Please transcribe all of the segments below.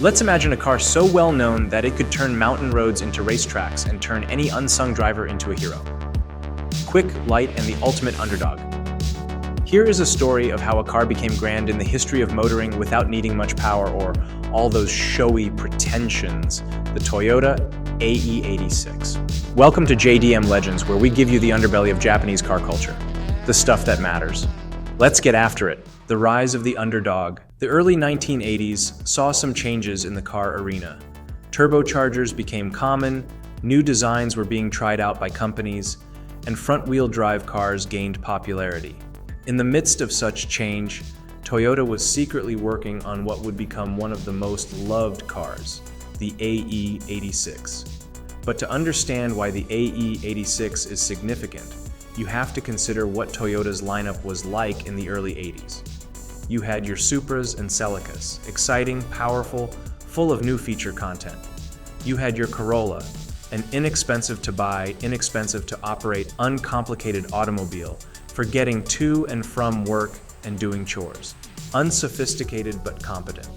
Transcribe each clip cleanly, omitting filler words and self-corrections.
Let's imagine a car so well known that it could turn mountain roads into racetracks and turn any unsung driver into a hero. Quick, light, and the ultimate underdog. Here is a story of how a car became grand in the history of motoring without needing much power or all those showy pretensions, the Toyota AE86. Welcome to JDM Legends, where we give you the underbelly of Japanese car culture, the stuff that matters. Let's get after it. The rise of the underdog. The early 1980s saw some changes in the car arena. Turbochargers became common, new designs were being tried out by companies, and front-wheel drive cars gained popularity. In the midst of such change, Toyota was secretly working on what would become one of the most loved cars, the AE86. But to understand why the AE86 is significant, you have to consider what Toyota's lineup was like in the early 80s. You had your Supras and Celicas, exciting, powerful, full of new feature content. You had your Corolla, an inexpensive to buy, inexpensive to operate, uncomplicated automobile for getting to and from work and doing chores. Unsophisticated but competent.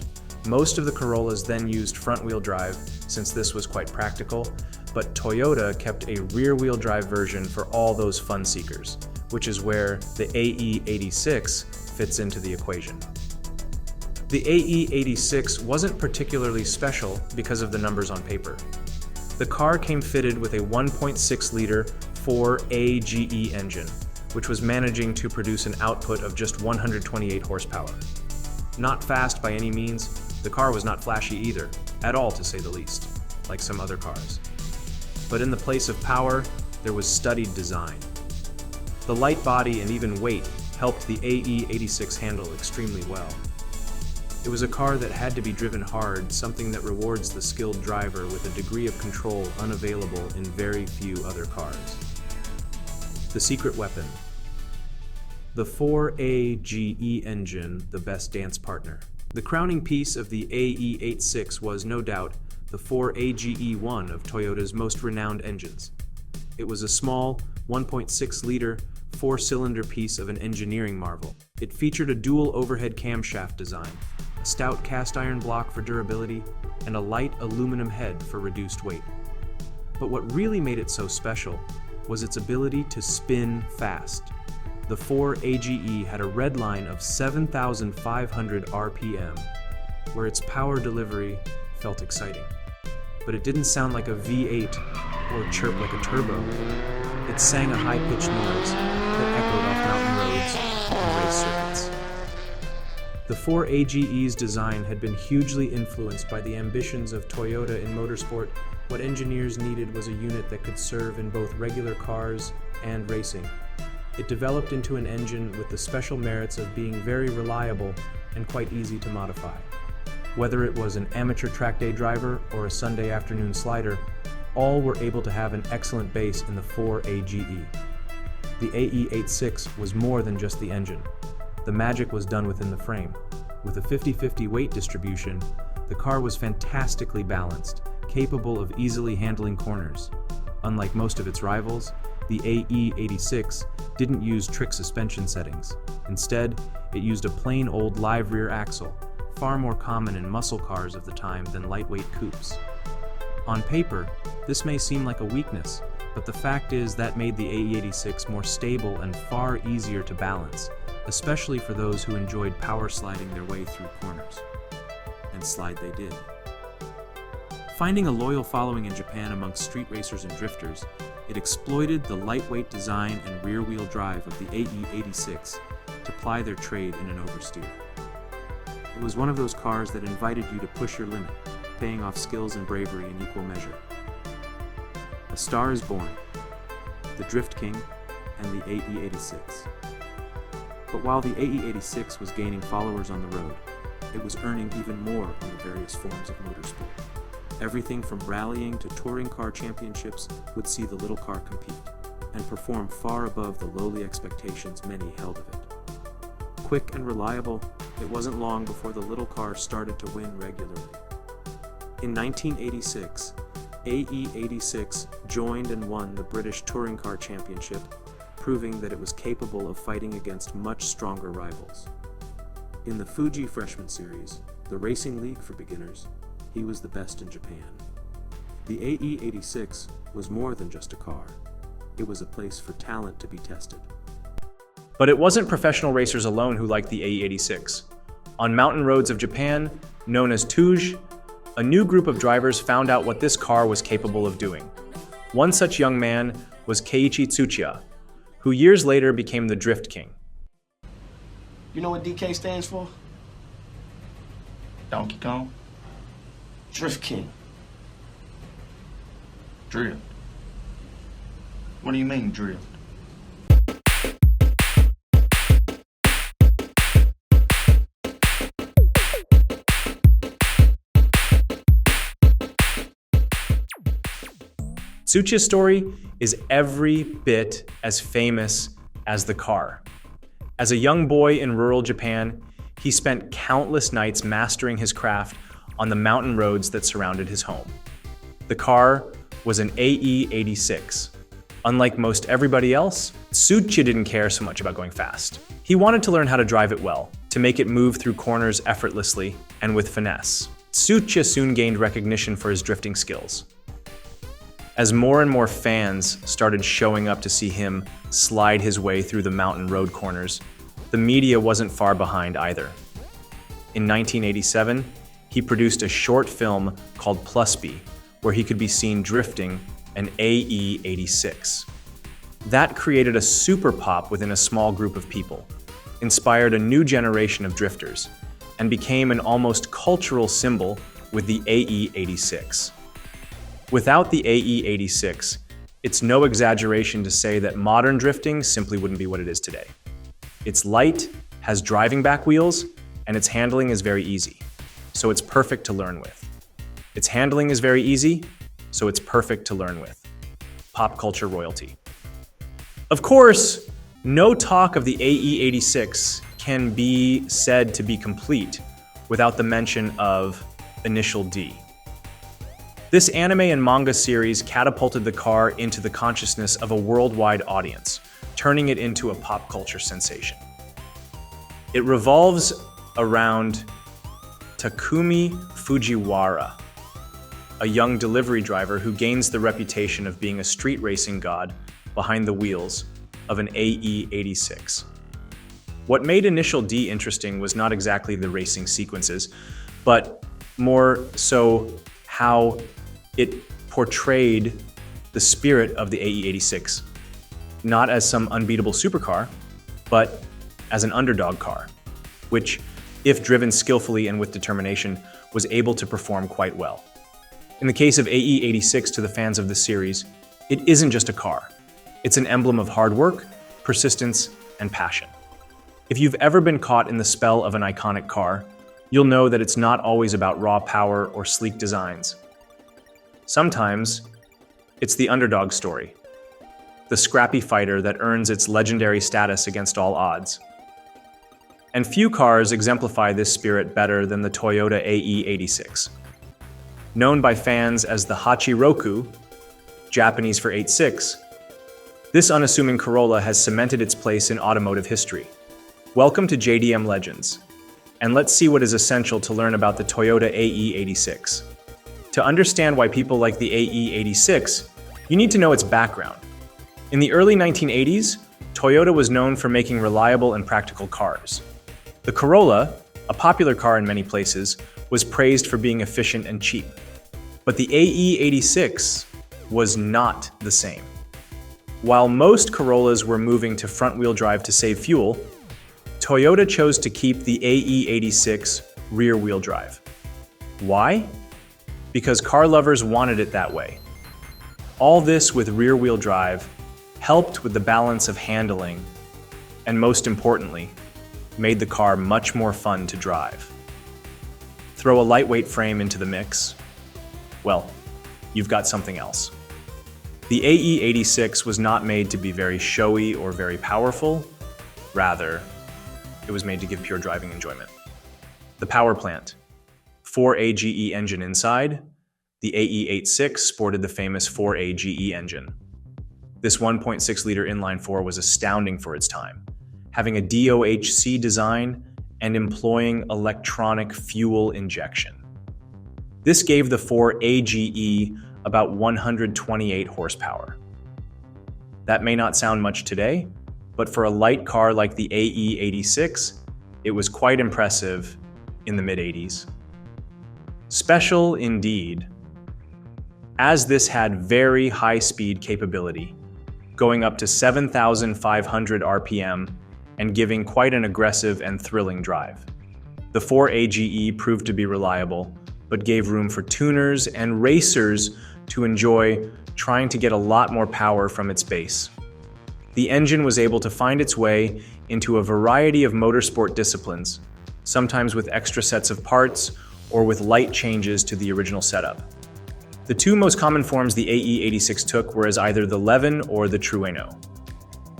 Most of the Corollas then used front-wheel drive, since this was quite practical, but Toyota kept a rear-wheel drive version for all those fun seekers, which is where the AE86 fits into the equation. The AE86 wasn't particularly special because of the numbers on paper. The car came fitted with a 1.6-liter 4AGE engine, which was managing to produce an output of just 128 horsepower. Not fast by any means, the car was not flashy either, at all to say the least, like some other cars. But in the place of power, there was studied design. The light body and even weight helped the AE86 handle extremely well. It was a car that had to be driven hard, something that rewards the skilled driver with a degree of control unavailable in very few other cars. The secret weapon. The 4AGE engine, the best dance partner. The crowning piece of the AE86 was, no doubt, the 4AGE1 of Toyota's most renowned engines. It was a small, 1.6-liter, four-cylinder piece of an engineering marvel. It featured a dual overhead camshaft design, a stout cast-iron block for durability, and a light aluminum head for reduced weight. But what really made it so special was its ability to spin fast. The 4AGE had a red line of 7,500 RPM, where its power delivery felt exciting. But it didn't sound like a V8 or chirp like a turbo. It sang a high-pitched noise that echoed off mountain roads and race circuits. The 4AGE's design had been hugely influenced by the ambitions of Toyota in motorsport. What engineers needed was a unit that could serve in both regular cars and racing. It developed into an engine with the special merits of being very reliable and quite easy to modify. Whether it was an amateur track day driver or a Sunday afternoon slider, all were able to have an excellent base in the 4AGE. The AE86 was more than just the engine. The magic was done within the frame. With a 50-50 weight distribution, the car was fantastically balanced, capable of easily handling corners. Unlike most of its rivals, the AE86 didn't use trick suspension settings. Instead, it used a plain old live rear axle, far more common in muscle cars of the time than lightweight coupes. On paper, this may seem like a weakness, but the fact is that made the AE86 more stable and far easier to balance, especially for those who enjoyed power sliding their way through corners. And slide they did. Finding a loyal following in Japan amongst street racers and drifters, it exploited the lightweight design and rear-wheel drive of the AE86 to ply their trade in an oversteer. It was one of those cars that invited you to push your limit, paying off skills and bravery in equal measure. A star is born, the Drift King and the AE86. But while the AE86 was gaining followers on the road, it was earning even more on the various forms of motorsport. Everything from rallying to touring car championships would see the little car compete, and perform far above the lowly expectations many held of it. Quick and reliable, it wasn't long before the little car started to win regularly. In 1986, AE86 joined and won the British Touring Car Championship, proving that it was capable of fighting against much stronger rivals. In the Fuji Freshman Series, the racing league for beginners, he was the best in Japan. The AE86 was more than just a car. It was a place for talent to be tested. But it wasn't professional racers alone who liked the AE86. On mountain roads of Japan, known as Tuge, a new group of drivers found out what this car was capable of doing. One such young man was Keiichi Tsuchiya, who years later became the Drift King. You know what DK stands for? Donkey Kong? Drift King. Drift. What do you mean, drift? Tsuchiya's story is every bit as famous as the car. As a young boy in rural Japan, he spent countless nights mastering his craft on the mountain roads that surrounded his home. The car was an AE86. Unlike most everybody else, Tsuchiya didn't care so much about going fast. He wanted to learn how to drive it well, to make it move through corners effortlessly and with finesse. Tsuchiya soon gained recognition for his drifting skills. As more and more fans started showing up to see him slide his way through the mountain road corners, the media wasn't far behind either. In 1987, he produced a short film called Plus B, where he could be seen drifting an AE86. That created a super pop within a small group of people, inspired a new generation of drifters, and became an almost cultural symbol with the AE86. Without the AE86, it's no exaggeration to say that modern drifting simply wouldn't be what it is today. It's light, has driving back wheels, and its handling is very easy, so it's perfect to learn with. Its handling is very easy, so it's perfect to learn with. Pop culture royalty. Of course, no talk of the AE86 can be said to be complete without the mention of Initial D. This anime and manga series catapulted the car into the consciousness of a worldwide audience, turning it into a pop culture sensation. It revolves around Takumi Fujiwara, a young delivery driver who gains the reputation of being a street racing god behind the wheels of an AE86. What made Initial D interesting was not exactly the racing sequences, but more so how it portrayed the spirit of the AE86, not as some unbeatable supercar, but as an underdog car, which, if driven skillfully and with determination, was able to perform quite well. In the case of AE86 to the fans of the series, it isn't just a car. It's an emblem of hard work, persistence, and passion. If you've ever been caught in the spell of an iconic car, you'll know that it's not always about raw power or sleek designs. Sometimes, it's the underdog story, the scrappy fighter that earns its legendary status against all odds. And few cars exemplify this spirit better than the Toyota AE86. Known by fans as the Hachiroku, Japanese for 86, this unassuming Corolla has cemented its place in automotive history. Welcome to JDM Legends, and let's see what is essential to learn about the Toyota AE86. To understand why people like the AE86, you need to know its background. In the early 1980s, Toyota was known for making reliable and practical cars. The Corolla, a popular car in many places, was praised for being efficient and cheap. But the AE86 was not the same. While most Corollas were moving to front-wheel drive to save fuel, Toyota chose to keep the AE86 rear-wheel drive. Why? Because car lovers wanted it that way. All this with rear-wheel drive helped with the balance of handling, and most importantly, made the car much more fun to drive. Throw a lightweight frame into the mix, well, you've got something else. The AE86 was not made to be very showy or very powerful. Rather, it was made to give pure driving enjoyment. The power plant. 4AGE engine inside, the AE86 sported the famous 4AGE engine. This 1.6-liter inline-4 was astounding for its time, having a DOHC design and employing electronic fuel injection. This gave the 4AGE about 128 horsepower. That may not sound much today, but for a light car like the AE86, it was quite impressive in the mid-80s. Special indeed, as this had very high speed capability, going up to 7,500 RPM and giving quite an aggressive and thrilling drive. The 4AGE proved to be reliable, but gave room for tuners and racers to enjoy, trying to get a lot more power from its base. The engine was able to find its way into a variety of motorsport disciplines, sometimes with extra sets of parts or with light changes to the original setup. The two most common forms the AE86 took were as either the Levin or the Trueno.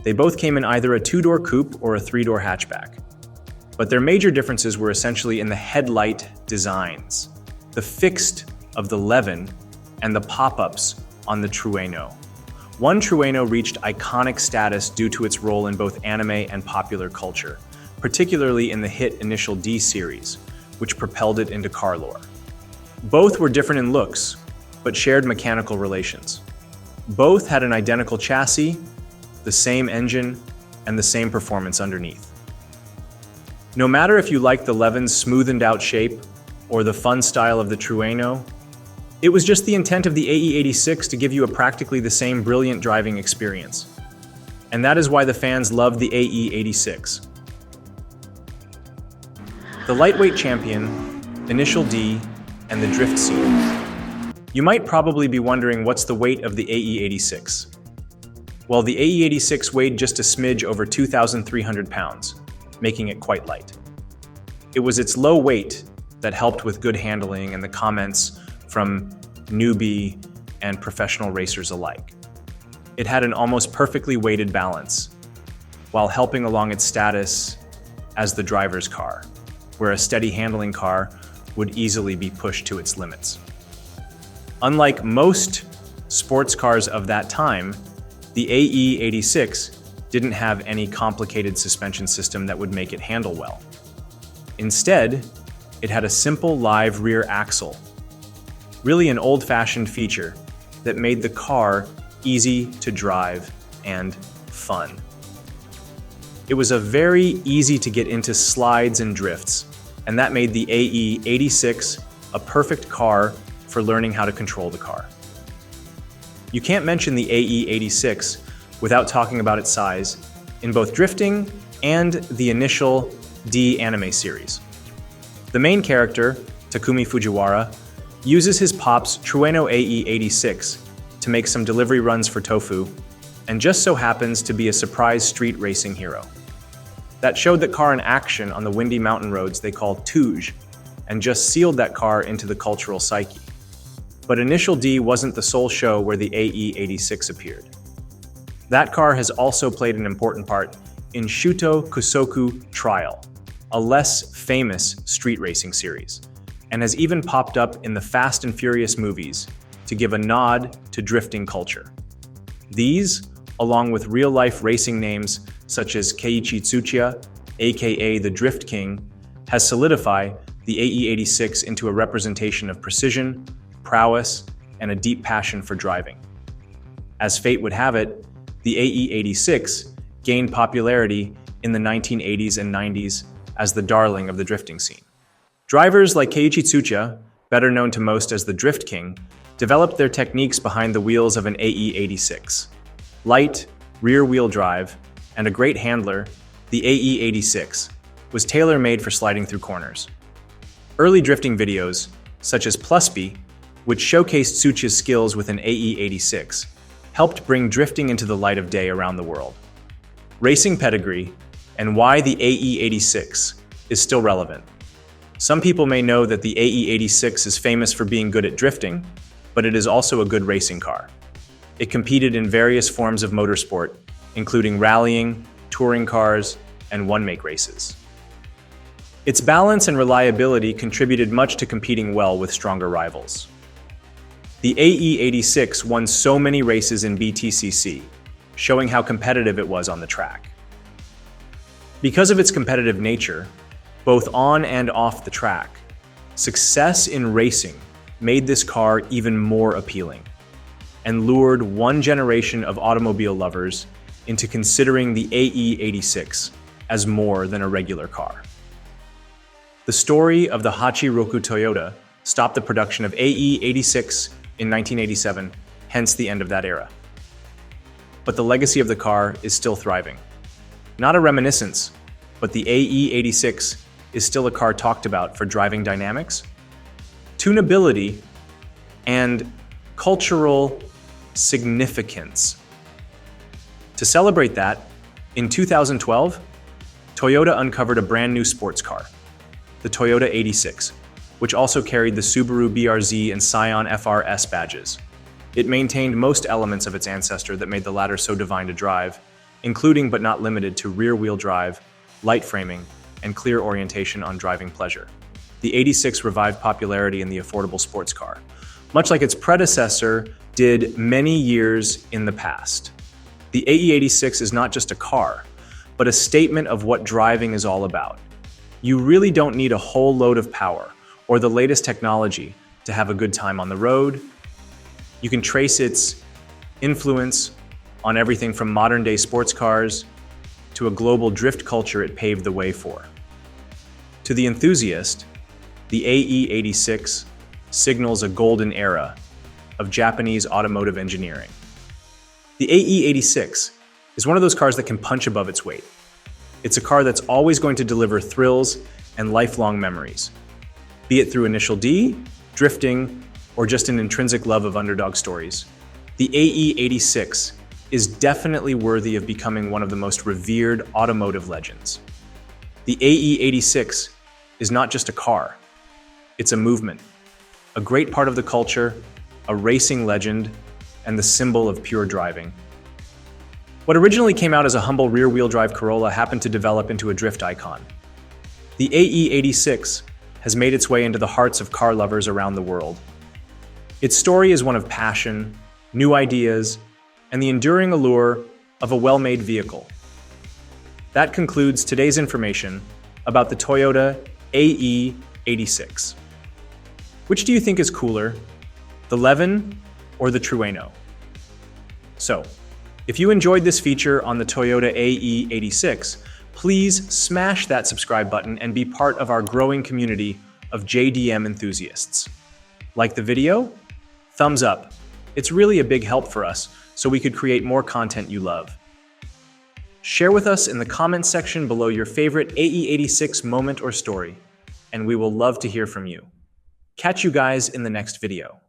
They both came in either a two-door coupe or a three-door hatchback. But their major differences were essentially in the headlight designs, the fixed of the Levin and the pop-ups on the Trueno. One Trueno reached iconic status due to its role in both anime and popular culture, particularly in the hit Initial D series, which propelled it into car lore. Both were different in looks, but shared mechanical relations. Both had an identical chassis, the same engine, and the same performance underneath. No matter if you like the Levin's smoothened out shape or the fun style of the Trueno, it was just the intent of the AE86 to give you a practically the same brilliant driving experience. And that is why the fans loved the AE86. The lightweight champion, Initial D, and the drift scene. You might probably be wondering what's the weight of the AE86. Well, the AE86 weighed just a smidge over 2,300 pounds, making it quite light. It was its low weight that helped with good handling and the comments from newbie and professional racers alike. It had an almost perfectly weighted balance, while helping along its status as the driver's car, where a steady handling car would easily be pushed to its limits. Unlike most sports cars of that time, the AE86 didn't have any complicated suspension system that would make it handle well. Instead, it had a simple live rear axle, really an old-fashioned feature that made the car easy to drive and fun. It was a very easy to get into slides and drifts, and that made the AE86 a perfect car for learning how to control the car. You can't mention the AE86 without talking about its size in both drifting and the Initial D anime series. The main character, Takumi Fujiwara, uses his pop's Trueno AE86 to make some delivery runs for Tofu, and just so happens to be a surprise street racing hero. That showed the car in action on the windy mountain roads they call Touge, and just sealed that car into the cultural psyche. But Initial D wasn't the sole show where the AE86 appeared. That car has also played an important part in Shuto Kusoku Trial, a less famous street racing series, and has even popped up in the Fast and Furious movies to give a nod to drifting culture. These, along with real-life racing names such as Keiichi Tsuchiya, aka the Drift King, has solidified the AE86 into a representation of precision, prowess, and a deep passion for driving. As fate would have it, the AE86 gained popularity in the 1980s and 90s as the darling of the drifting scene. Drivers like Keiichi Tsuchiya, better known to most as the Drift King, developed their techniques behind the wheels of an AE86. Light, rear-wheel drive, and a great handler, the AE86 was tailor-made for sliding through corners. Early drifting videos, such as Plusby, which showcased Tsuchiya's skills with an AE86, helped bring drifting into the light of day around the world. Racing pedigree, and why the AE86 is still relevant. Some people may know that the AE86 is famous for being good at drifting, but it is also a good racing car. It competed in various forms of motorsport, including rallying, touring cars, and one-make races. Its balance and reliability contributed much to competing well with stronger rivals. The AE86 won so many races in BTCC, showing how competitive it was on the track. Because of its competitive nature, both on and off the track, success in racing made this car even more appealing and lured one generation of automobile lovers into considering the AE86 as more than a regular car. The story of the Hachiroku Toyota stopped the production of AE86 in 1987, hence the end of that era. But the legacy of the car is still thriving. Not a reminiscence, but the AE86 is still a car talked about for driving dynamics, tunability, and cultural significance. To celebrate that, in 2012, Toyota uncovered a brand new sports car, the Toyota 86, which also carried the Subaru BRZ and Scion FRS badges. It maintained most elements of its ancestor that made the latter so divine to drive, including but not limited to rear-wheel drive, light framing, and clear orientation on driving pleasure. The 86 revived popularity in the affordable sports car, much like its predecessor did many years in the past. The AE86 is not just a car, but a statement of what driving is all about. You really don't need a whole load of power or the latest technology to have a good time on the road. You can trace its influence on everything from modern-day sports cars to a global drift culture it paved the way for. To the enthusiast, the AE86 signals a golden era of Japanese automotive engineering. The AE86 is one of those cars that can punch above its weight. It's a car that's always going to deliver thrills and lifelong memories, be it through Initial D, drifting, or just an intrinsic love of underdog stories. The AE86 is definitely worthy of becoming one of the most revered automotive legends. The AE86 is not just a car, it's a movement, a great part of the culture, a racing legend, and the symbol of pure driving. What originally came out as a humble rear-wheel drive Corolla happened to develop into a drift icon. The AE86 has made its way into the hearts of car lovers around the world. Its story is one of passion, new ideas, and the enduring allure of a well-made vehicle. That concludes today's information about the Toyota AE86. Which do you think is cooler, the Levin or the Trueno? So, if you enjoyed this feature on the Toyota AE86, please smash that subscribe button and be part of our growing community of JDM enthusiasts. Like the video? Thumbs up. It's really a big help for us, so we could create more content you love. Share with us in the comments section below your favorite AE86 moment or story, and we will love to hear from you. Catch you guys in the next video.